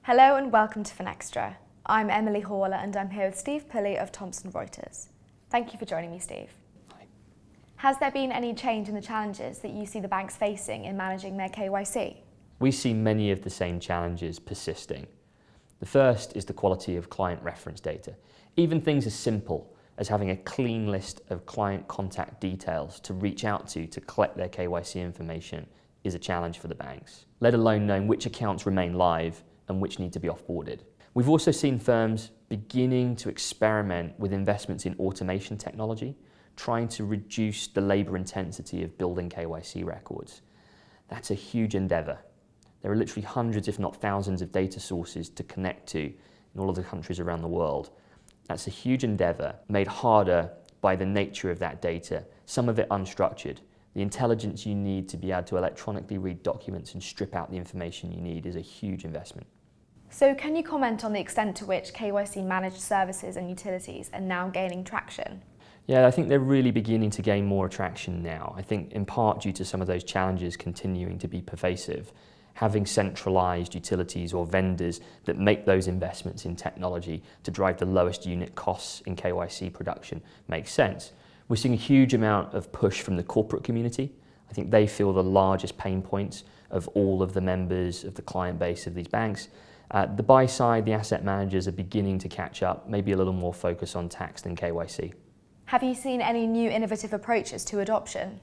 Hello and welcome to Finextra. I'm Emily Horler and I'm here with Steve Pulley of Thomson Reuters. Thank you for joining me, Steve. Hi. Has there been any change in the challenges that you see the banks facing in managing their KYC? We see many of the same challenges persisting. The first is the quality of client reference data. Even things as simple as having a clean list of client contact details to reach out to collect their KYC information is a challenge for the banks, let alone knowing which accounts remain live and which need to be offboarded. We've also seen firms beginning to experiment with investments in automation technology, trying to reduce the labour intensity of building KYC records. That's a huge endeavour. There are literally hundreds, if not thousands, of data sources to connect to in all of the countries around the world. That's a huge endeavour, made harder by the nature of that data, some of it unstructured. The intelligence you need to be able to electronically read documents and strip out the information you need is a huge investment. So can you comment on the extent to which KYC managed services and utilities are now gaining traction? Yeah, I think they're really beginning to gain more traction now. I think in part due to some of those challenges continuing to be pervasive. Having centralised utilities or vendors that make those investments in technology to drive the lowest unit costs in KYC production makes sense. We're seeing a huge amount of push from the corporate community. I think they feel the largest pain points of all of the members of the client base of these banks. The buy side, the asset managers are beginning to catch up, maybe a little more focus on tax than KYC. Have you seen any new innovative approaches to adoption?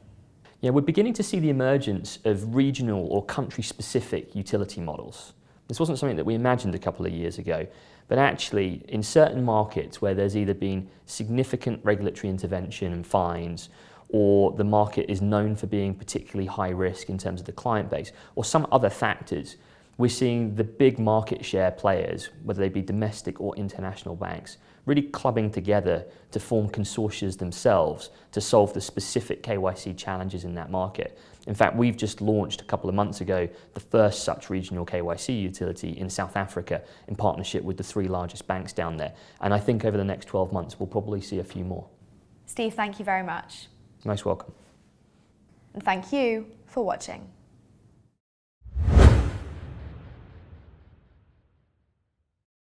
Yeah, we're beginning to see the emergence of regional or country-specific utility models. This wasn't something that we imagined a couple of years ago, but actually in certain markets where there's either been significant regulatory intervention and fines, or the market is known for being particularly high risk in terms of the client base, or some other factors, we're seeing the big market share players, whether they be domestic or international banks, really clubbing together to form consortia themselves to solve the specific KYC challenges in that market. In fact, we've just launched a couple of months ago the first such regional KYC utility in South Africa in partnership with the 3 largest banks down there. And I think over the next 12 months, we'll probably see a few more. Steve, thank you very much. Most welcome. And thank you for watching.